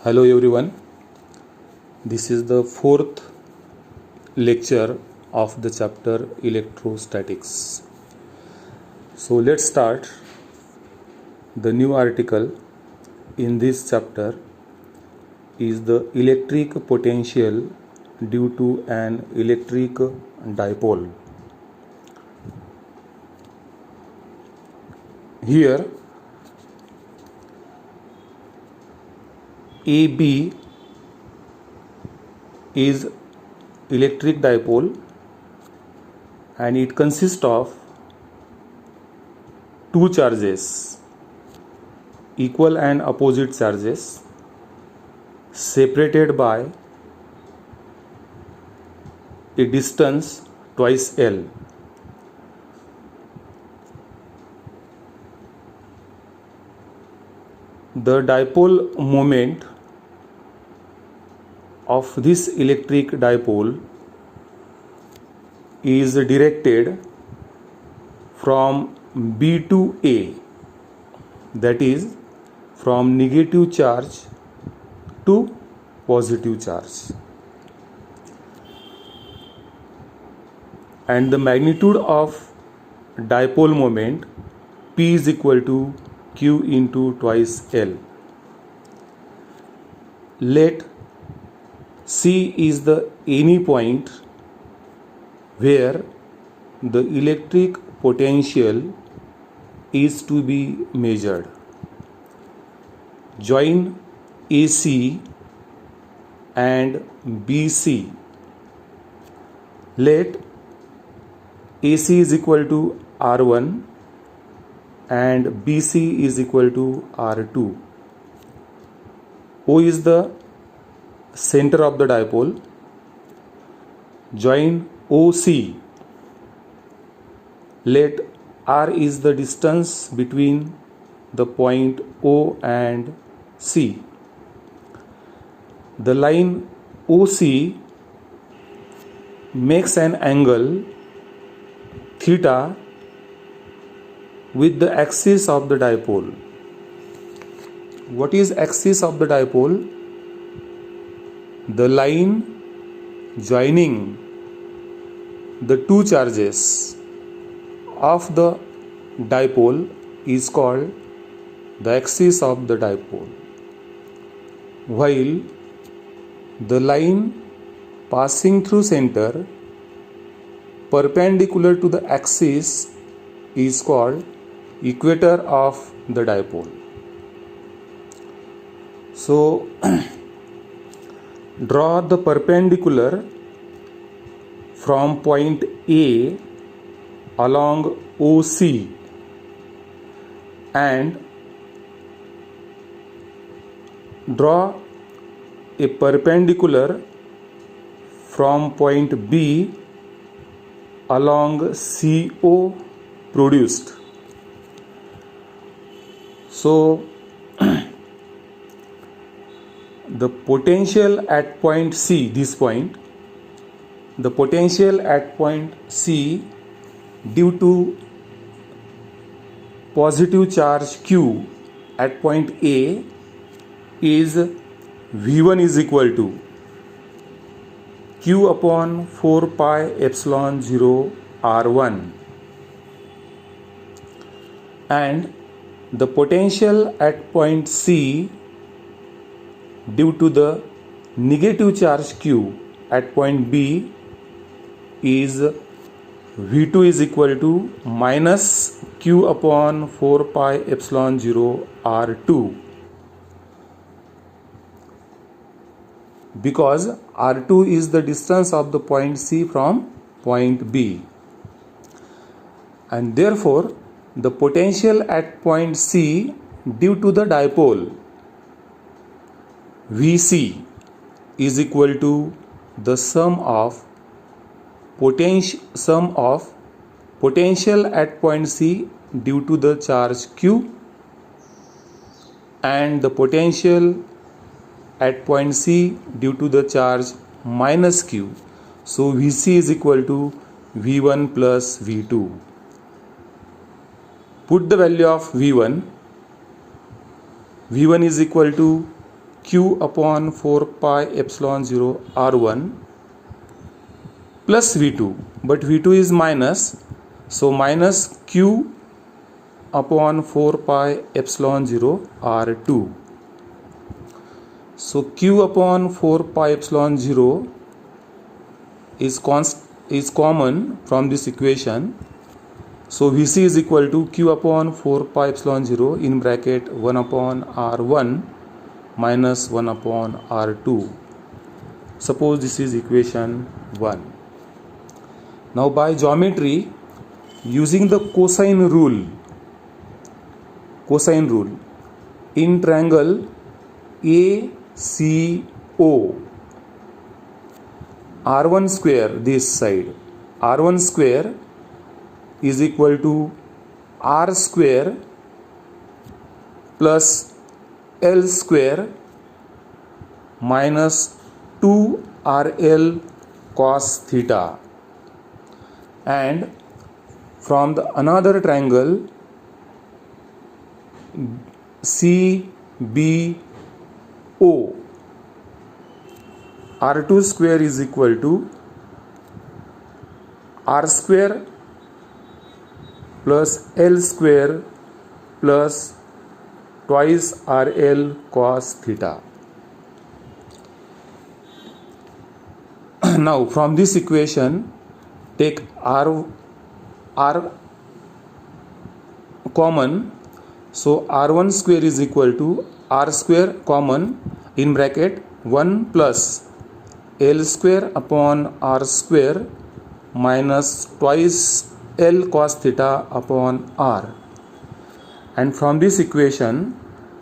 Hello everyone, this is the fourth lecture of the chapter Electrostatics. So let's start the new article in this chapter is the electric potential due to an electric dipole. Here AB is electric dipole and it consists of two charges, equal and opposite charges, separated by a distance twice L. The dipole moment of this electric dipole is directed from B to A, that is from negative charge to positive charge, and the magnitude of dipole moment P is equal to Q into twice L. Let C is the any point where the electric potential is to be measured. Join AC and BC. Let AC is equal to R1 and BC is equal to R2. O is the center of the dipole. Join OC. Let R is the distance between the point O and C. The line OC makes an angle theta with the axis of the dipole. What is axis of the dipole? The line joining the two charges of the dipole is called the axis of the dipole, while the line passing through center perpendicular to the axis is called equator of the dipole. So draw the perpendicular from point A along OC and draw a perpendicular from point B along CO produced. So the potential at point C, this point, the potential at point C due to positive charge Q at point A is V1 is equal to Q upon 4 pi epsilon 0 R1, and the potential at point C due to the negative charge Q at point B is V2 is equal to minus Q upon 4 pi epsilon 0 R2, because R2 is the distance of the point C from point B, and therefore the potential at point C due to the dipole Vc is equal to the sum of potential at point C due to the charge Q and the potential at point C due to the charge minus Q. So Vc is equal to V1 plus V2. Put the value of V1 is equal to q upon 4 pi epsilon 0 r1 plus v2, but v2 is minus, so minus q upon 4 pi epsilon 0 r2. So q upon 4 pi epsilon 0 is common from this equation. So Vc is equal to q upon 4 pi epsilon 0 in bracket 1 upon r1 minus 1 upon r2. Suppose this is equation 1. Now by geometry, using the cosine rule in triangle ACO, r1 square this side, r1 square is equal to r square plus l square minus 2rl cos theta, and from the another triangle CBO, r2 square is equal to r square plus l square plus twice rl cos theta. Now from this equation, take r common, so r1 square is equal to r square common in bracket 1 plus l square upon r square minus twice l cos theta upon r, and from this equation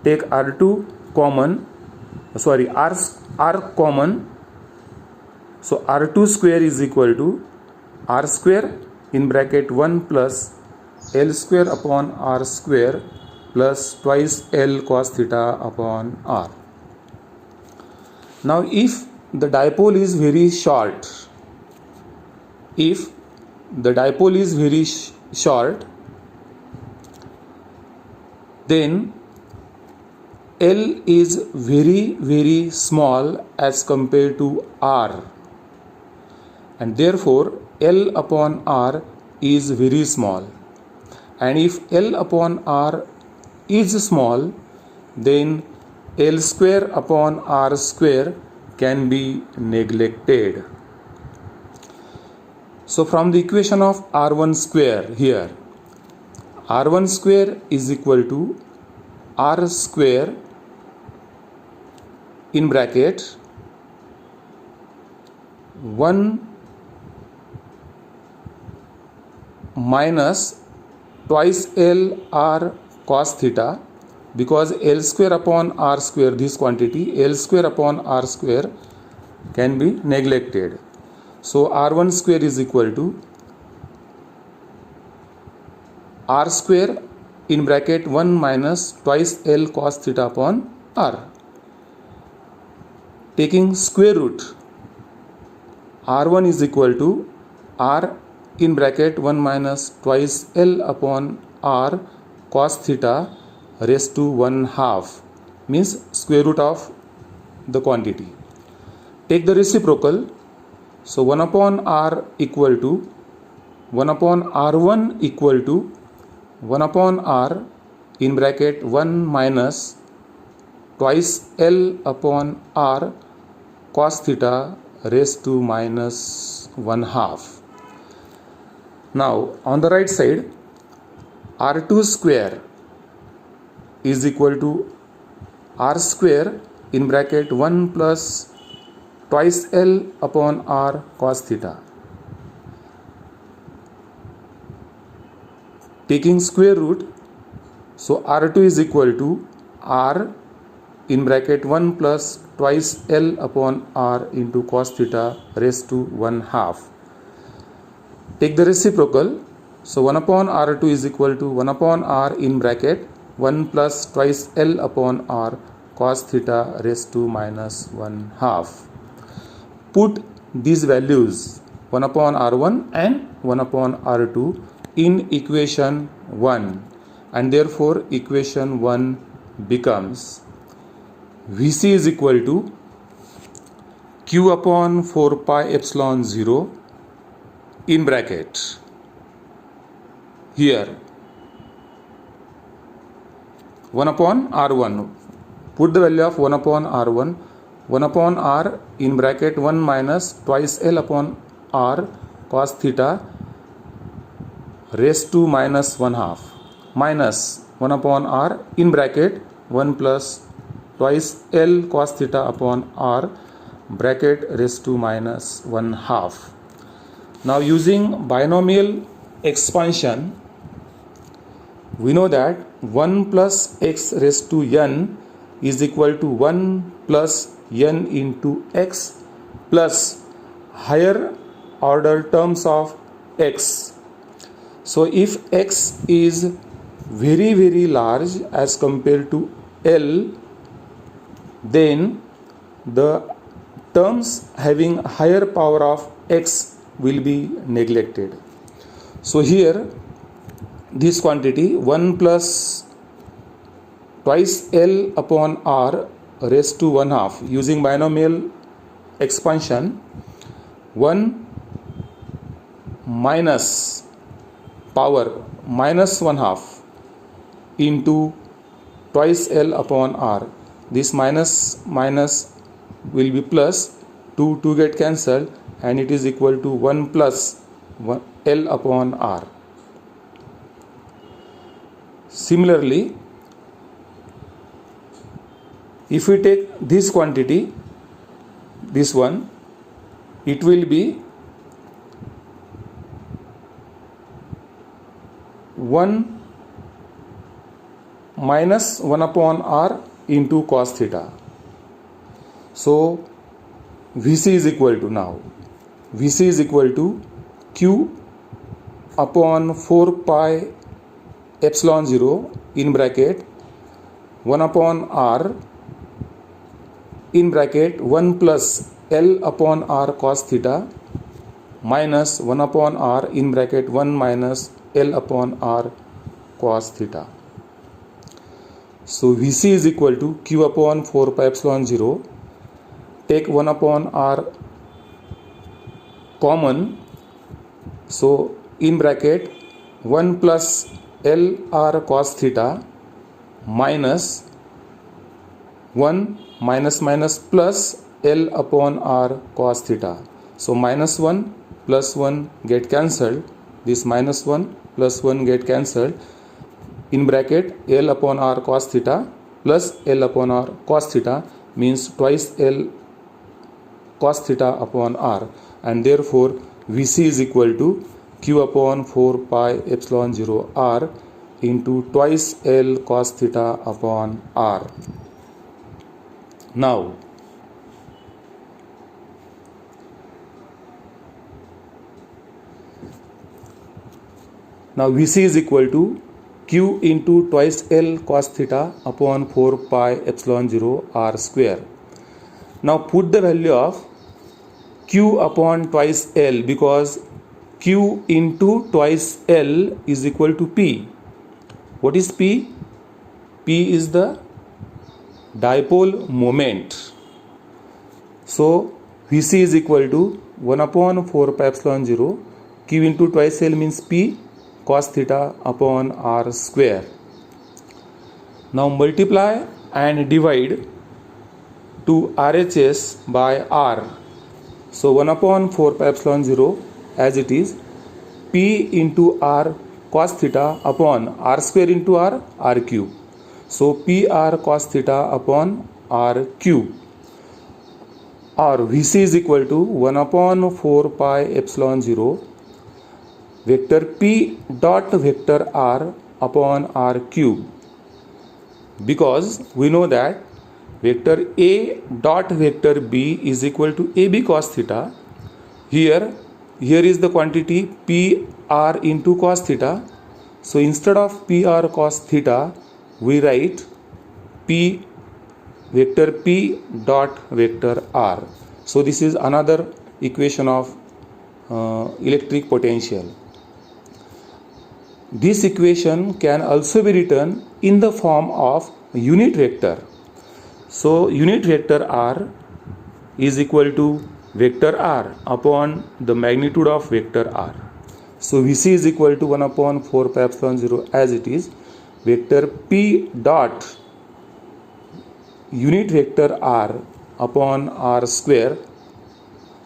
take r2 common, r common, so r2 square is equal to r square in bracket 1 plus l square upon r square plus twice l cos theta upon r. Now if the dipole is very short, then L is very small as compared to R, and therefore L upon R is very small, and if L upon R is small, then L square upon R square can be neglected. So from the equation of R1 square here, R1 square is equal to R square in bracket 1 minus twice L R cos theta, because L square upon R square, this quantity L square upon R square can be neglected. So R1 square is equal to R square in bracket 1 minus twice L cos theta upon R. Taking square root, R1 is equal to R in bracket 1 minus twice L upon R cos theta raised to 1/2, means square root of the quantity. Take the reciprocal, so 1 upon R equal to 1 upon R1 equal to 1 upon R in bracket 1 minus twice L upon R cos theta raised to minus 1/2. Now on the right side, R2 square is equal to R square in bracket 1 plus twice L upon R cos theta. Taking square root, so R2 is equal to R in bracket 1 plus twice L upon R into cos theta raised to 1/2. Take the reciprocal, so 1 upon R2 is equal to 1 upon R in bracket 1 plus twice L upon R cos theta raised to minus 1/2. Put these values 1 upon R1 and 1 upon R2 in equation 1, and therefore equation 1 becomes Vc is equal to Q upon 4 pi epsilon 0 in bracket. Here 1 upon R1. Put the value of 1 upon R1. 1 upon R in bracket 1 minus twice L upon R cos theta raised to minus 1 half minus 1 upon R in bracket 1 plus twice L cos theta upon R bracket raised to minus 1 half. Now using binomial expansion, we know that 1 plus x raised to n is equal to 1 plus n into x plus higher order terms of x. So if x is very large as compared to L, then the terms having higher power of x will be neglected. So here this quantity 1 plus twice L upon R raised to 1 half, using binomial expansion, 1 minus power minus 1 half into twice L upon R. This minus will be plus, 2 get cancelled, and it is equal to 1 plus L upon R. Similarly, if we take this quantity, this one, it will be 1 minus 1 upon R into cos theta. So Vc is equal to, now Vc is equal to Q upon 4 pi epsilon 0 in bracket 1 upon R in bracket 1 plus L upon R cos theta minus 1 upon R in bracket 1 minus L upon R cos theta. So Vc is equal to Q upon 4 pi epsilon 0. Take 1 upon R common. So in bracket 1 plus L R cos theta minus 1 minus plus L upon R cos theta. So minus 1 plus 1 get cancelled. This minus 1 plus 1 get cancelled. In bracket L upon R cos theta plus L upon R cos theta means twice L cos theta upon R, and therefore Vc is equal to Q upon 4 pi epsilon 0 R into twice L cos theta upon R. Now Vc is equal to Q into twice L cos theta upon 4 pi epsilon 0 R square. Now put the value of Q upon twice L, because Q into twice L is equal to P. What is P? P is the dipole moment. So Vc is equal to 1 upon 4 pi epsilon 0. Q into twice L means P cos theta upon R square. Now multiply and divide to RHS by R. So 1 upon 4 pi epsilon 0 as it is, P into R cos theta upon R square into R cube. So PR cos theta upon R cube, or Vc is equal to 1 upon 4 pi epsilon 0 vector P dot vector R upon R cube, because we know that vector A dot vector B is equal to AB cos theta. Here is the quantity PR into cos theta. So instead of PR cos theta, we write P vector P dot vector R. So this is another equation of electric potential. This equation can also be written in the form of unit vector. So unit vector r is equal to vector r upon the magnitude of vector r. So Vc is equal to 1 upon 4 pi epsilon 0 as it is. Vector p dot unit vector r upon r square,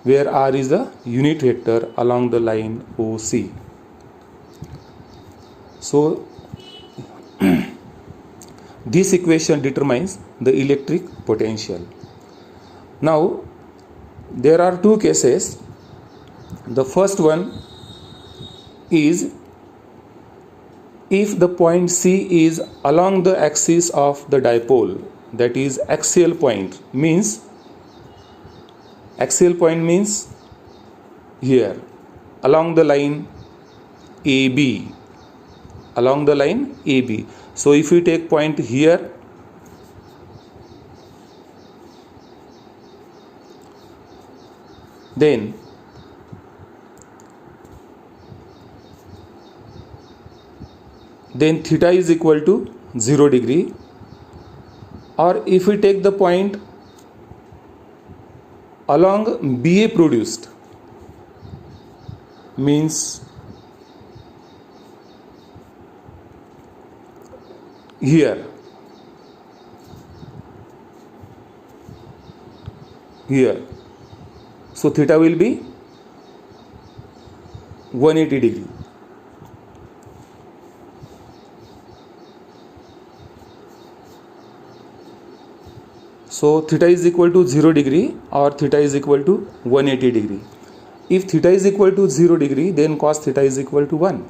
where r is the unit vector along the line OC. So this equation determines the electric potential. Now there are two cases. The first one is if the point C is along the axis of the dipole, that is axial point, means here along the line AB, So if we take point here, then theta is equal to 0 degree, or if we take the point along BA produced, means here, so theta will be 180 degree. So theta is equal to 0 degree or theta is equal to 180 degree. If theta is equal to 0 degree, then cos theta is equal to 1.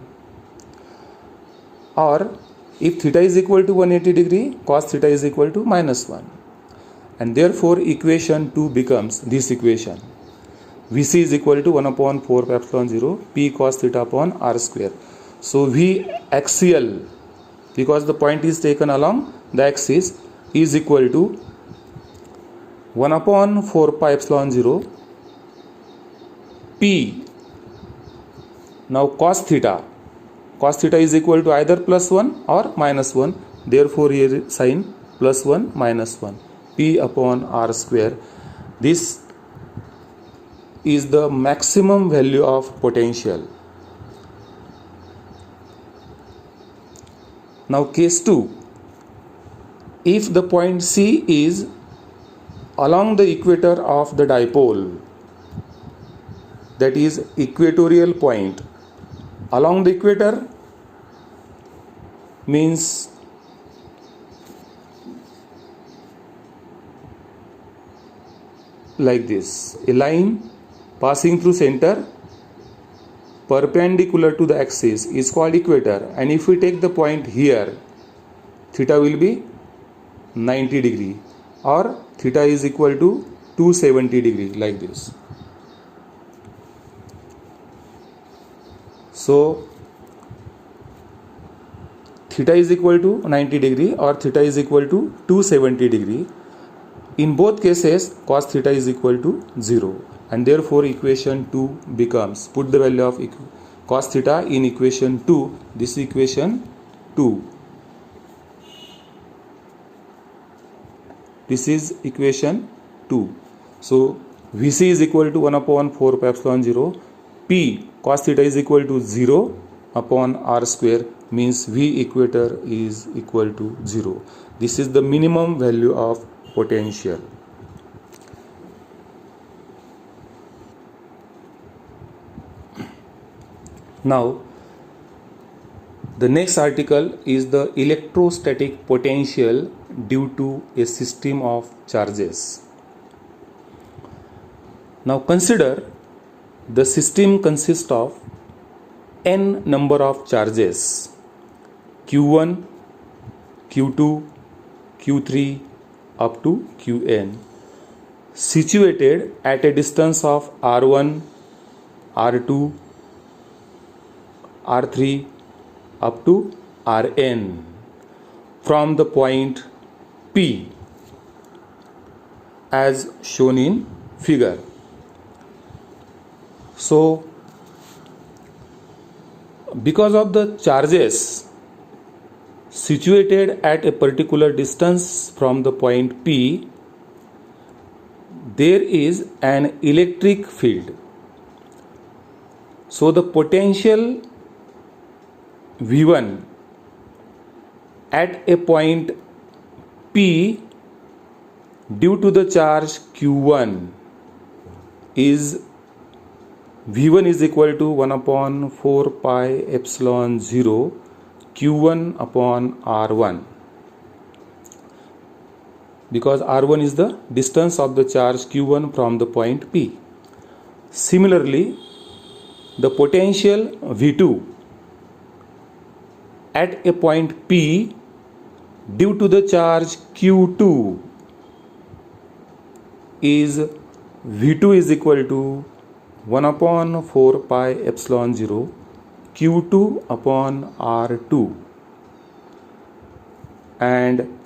Or if theta is equal to 180 degree, cos theta is equal to minus 1. And therefore equation 2 becomes this equation. Vc is equal to 1 upon 4 pi epsilon 0 p cos theta upon r square. So V axial, because the point is taken along the axis, is equal to 1 upon 4 pi epsilon 0 p. Now cos theta is equal to either plus 1 or minus 1. Therefore here sign plus 1 minus 1, p upon r square. This is the maximum value of potential. Now case 2, if the point C is along the equator of the dipole, that is equatorial point, along the equator means like this, a line passing through center perpendicular to the axis is called equator, and if we take the point here, theta will be 90 degree or theta is equal to 270 degree, like this. So theta is equal to 90 degree or theta is equal to 270 degree. In both cases cos theta is equal to 0, and therefore equation 2 becomes, put the value of cos theta in equation 2, this is equation 2. This is equation 2. So Vc is equal to 1 upon 4 pi epsilon 0 p cos theta is equal to 0 upon r square, means V equator is equal to 0. This is the minimum value of potential. Now the next article is the electrostatic potential due to a system of charges. Now consider the system consists of n number of charges, q1, q2, q3 up to qn, situated at a distance of r1, r2, r3 up to rn from the point P as shown in figure. So because of the charges situated at a particular distance from the point P, there is an electric field. So the potential V1 at a point P due to the charge Q1 is V1 is equal to 1 upon 4 pi epsilon 0 Q1 upon R1, because R1 is the distance of the charge Q1 from the point P. Similarly, the potential V2 at a point P due to the charge Q2 is V2 is equal to 1 upon 4 pi epsilon 0 Q2 upon R2, and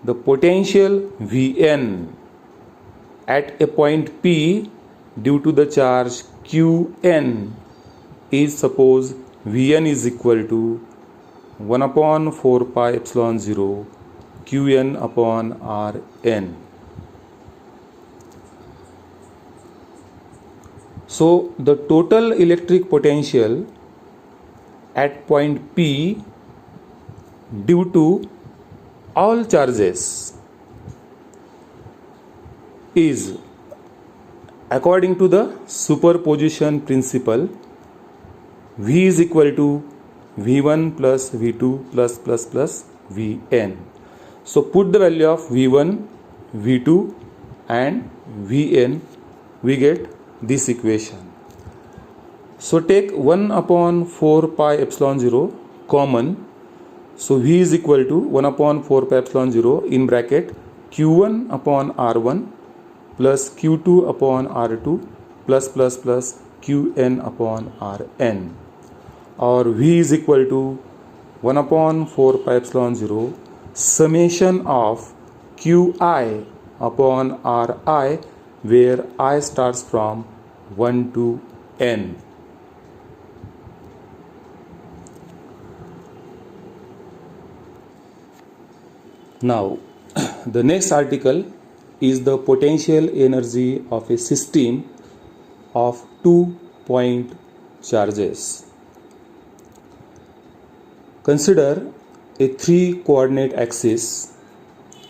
the potential Vn at a point P due to the charge Qn is, suppose Vn is equal to 1 upon 4 pi epsilon 0 Qn upon Rn. So the total electric potential at point P due to all charges is, according to the superposition principle, V is equal to V1 plus V2 plus Vn. So put the value of V1, V2 and Vn, we get this equation. So take 1 upon 4 pi epsilon 0 common. So V is equal to 1 upon 4 pi epsilon 0 in bracket Q1 upon R1 plus Q2 upon R2 plus Qn upon Rn, or V is equal to 1 upon 4 pi epsilon 0 summation of Qi upon Ri, where I starts from 1 to n. Now, the next article is the potential energy of a system of 2-point charges. Consider a 3-coordinate axis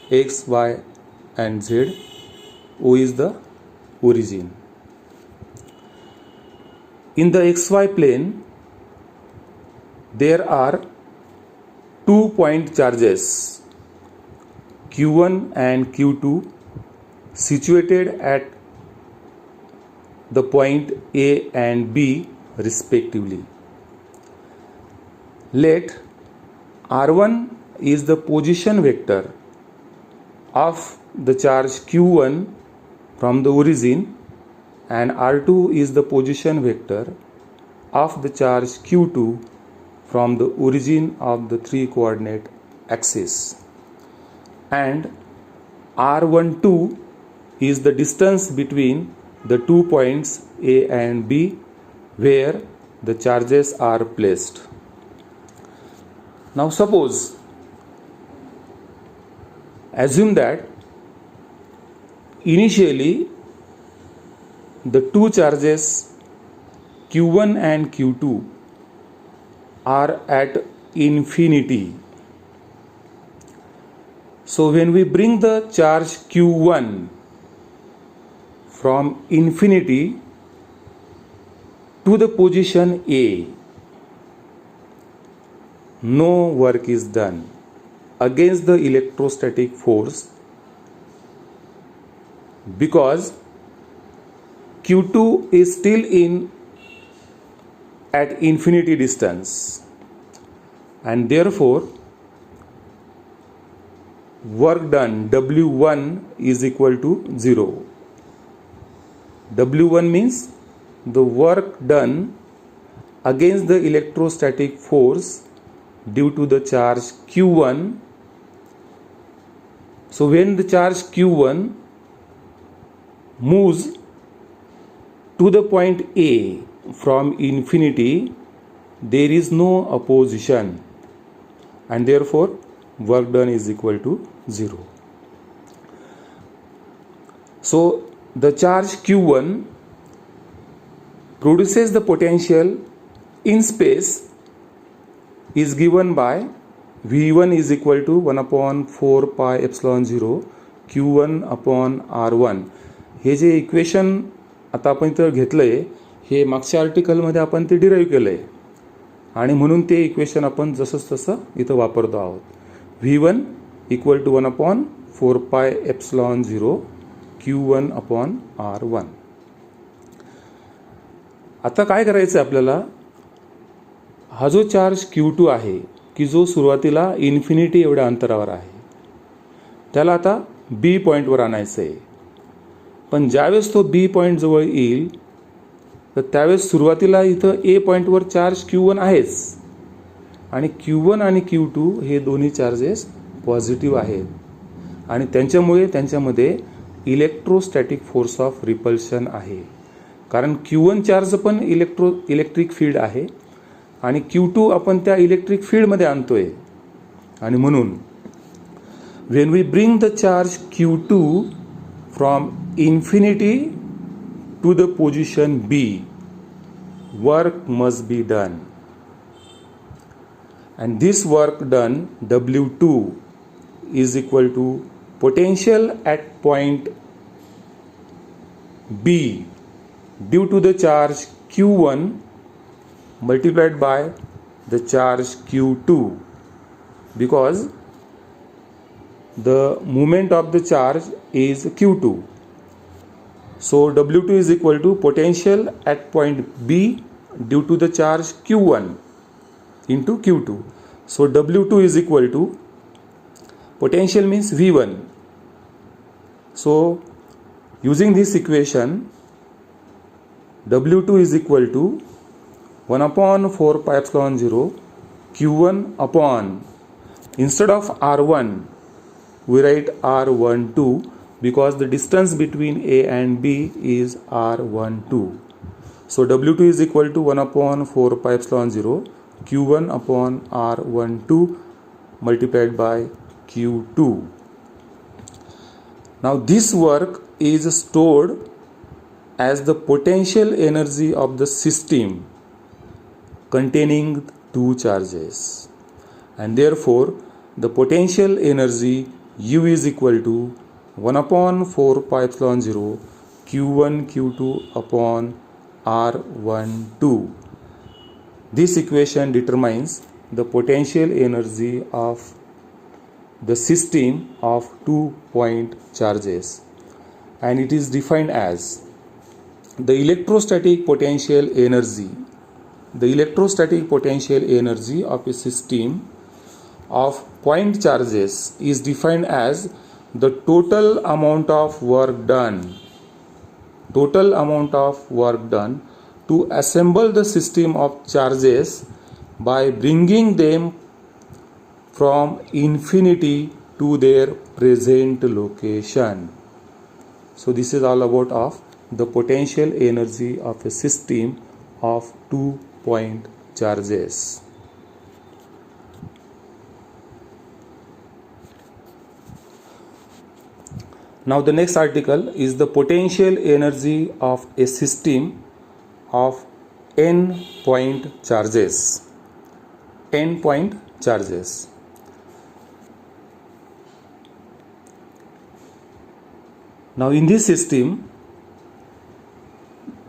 x, y and z. O is the origin. In the xy plane, there are 2-point charges Q1 and Q2 situated at the point A and B respectively. Let R1 is the position vector of the charge Q1 from the origin and R2 is the position vector of the charge Q2 from the origin of the 3-coordinate axis, and R12 is the distance between the 2 points A and B where the charges are placed. Now suppose, assume that initially the two charges Q1 and Q2 are at infinity. So when we bring the charge Q1 from infinity to the position A, no work is done against the electrostatic force, because Q2 is still at infinity distance, and therefore work done W1 is equal to 0. W1 means the work done against the electrostatic force due to the charge Q1. So when the charge Q1 moves to the point A from infinity, there is no opposition, and therefore work done is equal to 0. So the charge Q1 produces the potential in space is given by V1 is equal to 1 upon 4 pi epsilon 0 Q1 upon R1. Hey J equation आता आपण इथं घेतलं आहे हे मागच्या आर्टिकलमध्ये आपण ते derive केलं आहे आणि म्हणून ते इक्वेशन आपण जसंच तसं इथं वापरतो आहोत. V1 equal to 1 upon 4 pi epsilon 0 Q1 upon R1. आता काय करायचं आहे आपल्याला, हा जो चार्ज Q2 आहे की जो सुरुवातीला इन्फिनिटी एवढ्या अंतरावर आहे त्याला आता B पॉईंटवर आणायचं आहे. पण ज्यावेळेस तो B पॉईंट जवळ येईल तर त्यावेळेस सुरुवातीला इथं A पॉईंटवर चार्ज Q1 आहेच आणि Q1 आणि Q2 हे दोन्ही चार्जेस पॉझिटिव्ह आहेत आणि त्यांच्यामध्ये इलेक्ट्रोस्टॅटिक फोर्स ऑफ रिपल्शन आहे. कारण Q1 चार्ज पण इलेक्ट्रिक फील्ड आहे आणि Q2 आपण त्या इलेक्ट्रिक फील्डमध्ये आणतोय आणि म्हणून when we bring the charge Q2 from infinity to the position B, work must be done, and this work done W2 is equal to potential at point B due to the charge Q1 multiplied by the charge Q2, because the moment of the charge is Q2. So W2 is equal to potential at point B due to the charge Q1 into Q2. So W2 is equal to potential means V1. So using this equation W2 is equal to 1 upon 4 pi epsilon 0 Q1 upon, instead of R1 we write R12 because the distance between A and B is R12. So W2 is equal to 1 upon 4 pi epsilon 0 Q1 upon R12 multiplied by Q2. Now this work is stored as the potential energy of the system containing two charges, and therefore the potential energy U is equal to 1 upon 4 pi epsilon 0 Q1 Q2 upon R12. This equation determines the potential energy of the system of 2-point charges, and it is defined as the electrostatic potential energy. The electrostatic potential energy of a system of point charges is defined as the total amount of work done to assemble the system of charges by bringing them from infinity to their present location. So this is all about of the potential energy of a system of 2-point charges. Now the next article is the potential energy of a system of N point charges. N point charges. Now in this system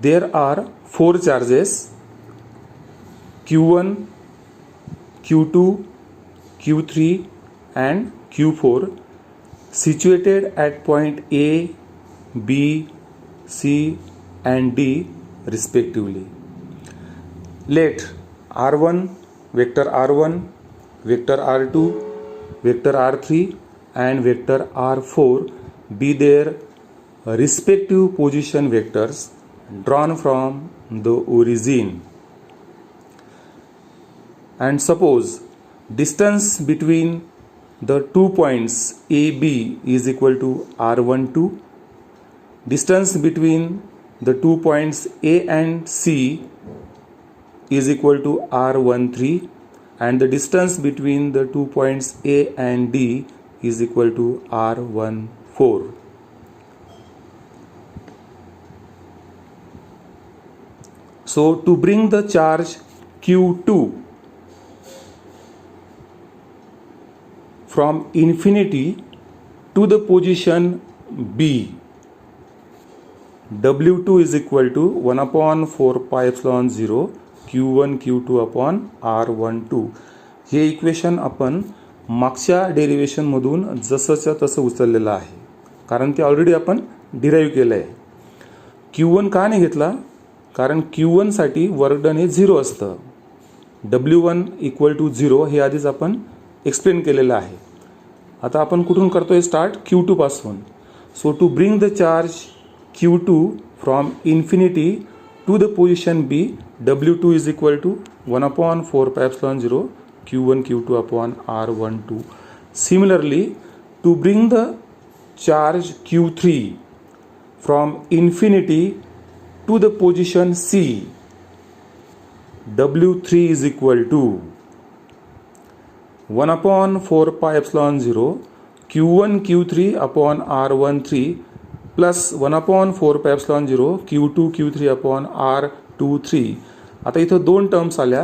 there are 4 charges Q1, Q2, Q3 and Q4 situated at point A, B, C and D respectively. Let R1, vector R1, vector R2, vector R3 and vector R4 be their respective position vectors drawn from the origin. And suppose distance between the 2 points AB is equal to R12, distance between the 2 points A and C is equal to R13, and the distance between the 2 points A and D is equal to R14. So to bring the charge Q2 from infinity to the position B, W2 is equal to 1 upon 4 pi epsilon 0 Q1 Q2 upon R12. Hey equation आपण मागच्या डेरिव्हेशनमधून जसंच्या तसं उचललेलं आहे, कारण ते already आपण derive केलं आहे. Q1 का नाही घेतला? कारण Q1 साठी वर्क डन हे 0 असतं. W1 इक्वल टू 0 हे आधीच आपण एक्सप्लेन केलेलं आहे. आता आपण कुठून करतोय स्टार्ट? Q2 पासून. So to bring the charge Q2 from infinity to the position B, W2 is equal to 1 upon 4 pi epsilon 0 Q1 Q2 upon R12. Similarly, to bring the charge Q3 from infinity to the position C, W3 is equal to 1 upon 4 pi epsilon 0 Q1 Q3 upon R13 plus 1 upon 4 pi epsilon 0 Q2 Q3 upon R23. आता इथं दोन terms आल्या,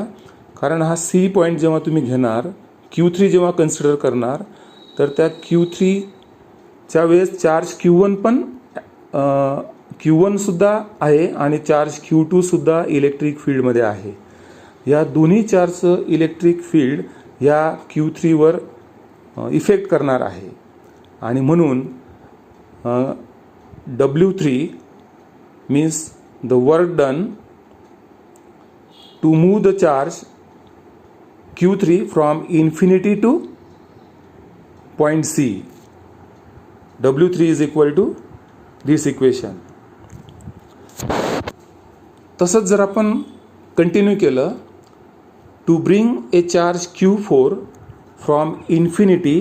कारण हा C point जेव्हा तुम्ही घेणार, Q3 जेव्हा कन्सिडर करणार, तर त्या Q3च्या वेळेस चार्ज Q1 पण Q1 सुद्धा आहे आणि चार्ज Q2 सुद्धा इलेक्ट्रिक फील्डमध्ये आहे. या दोन्ही चार्जचं इलेक्ट्रिक फील्ड या Q3 वर इफेक्ट करणार आहे, आणि म्हणून W3 means the work done to move the charge Q3 from infinity to point C. W3 is equal to this equation. तसंच जर आपण कंटिन्यू केलं, to bring a charge Q4 from infinity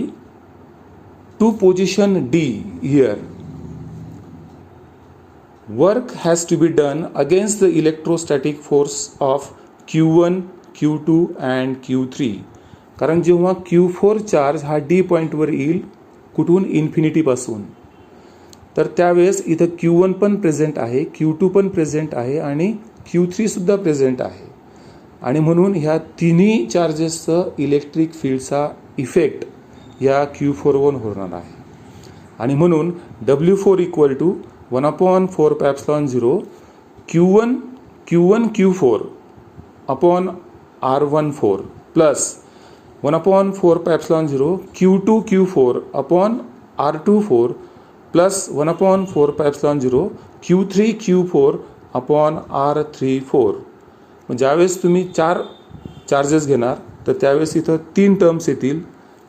to position D here, work has to be done against the electrostatic force of Q1, Q2 and Q3. कारण जेव्हा Q4 charge हा D पॉईंटवर येईल, कुठून? इन्फिनिटीपासून, तर त्यावेळेस इथं Q1 पण प्रेझेंट आहे, Q2 पण प्रेझेंट आहे आणि Q3 सुद्धा प्रेझेंट आहे, आणि म्हणून ह्या तिन्ही चार्जेसचं इलेक्ट्रिक फील्डचा इफेक्ट या Q4 वर होणार आहे. आणि म्हणून W4 equal to 1 upon 4 pi epsilon 0 Q1 Q4 upon R14 plus 1 upon 4 pi epsilon 0 Q2 Q4 upon R24 plus 1 upon 4 pi epsilon 0 Q3 Q4 upon R34. ज्यावेळेस तुम्ही 4 चार्जेस घेणार, तर त्यावेळेस इथं 3 टर्म्स येतील.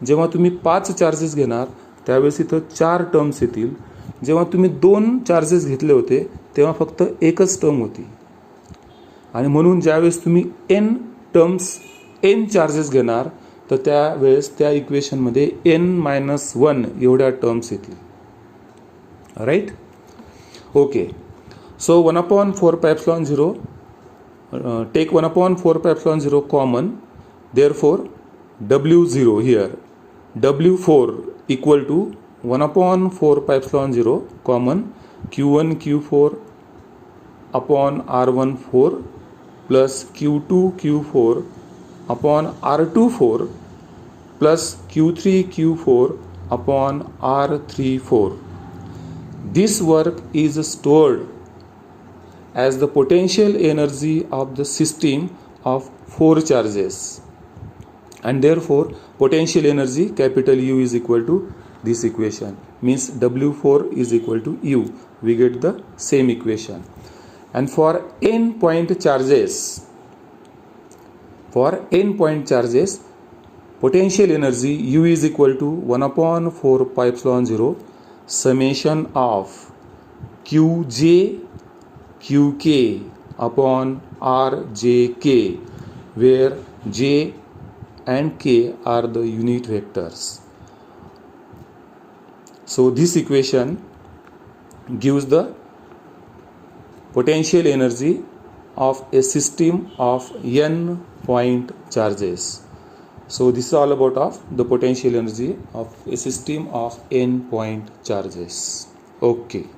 जेव्हा तुम्ही 5 चार्जेस घेणार, त्यावेळेस इथं 4 टर्म्स येतील. जेव्हा तुम्ही 2 चार्जेस घेतले होते, तेव्हा फक्त एकच टर्म होती. आणि म्हणून ज्यावेळेस तुम्ही n चार्जेस घेणार, तर त्यावेळेस त्या इक्वेशनमध्ये n-1 एवढ्या टर्म्स येतील. Right? Okay. So 1 upon 4 pi epsilon 0, take 1 upon 4 pi epsilon 0 common. Therefore, W0 here, W4 equal to 1 upon 4 pi epsilon 0 common Q1 Q4 upon R14 plus Q2 Q4 upon R24 plus Q3 Q4 upon R34. This work is stored as the potential energy of the system of 4 charges, and therefore potential energy capital U is equal to this equation, means W4 is equal to U. We get the same equation. And for n point charges, potential energy U is equal to 1 upon 4 pi epsilon 0 summation of Qj Qk upon Rjk, where J and K are the unit vectors. So this equation gives the potential energy of a system of n point charges. So this is all about of the potential energy of a system of n point charges. Okay.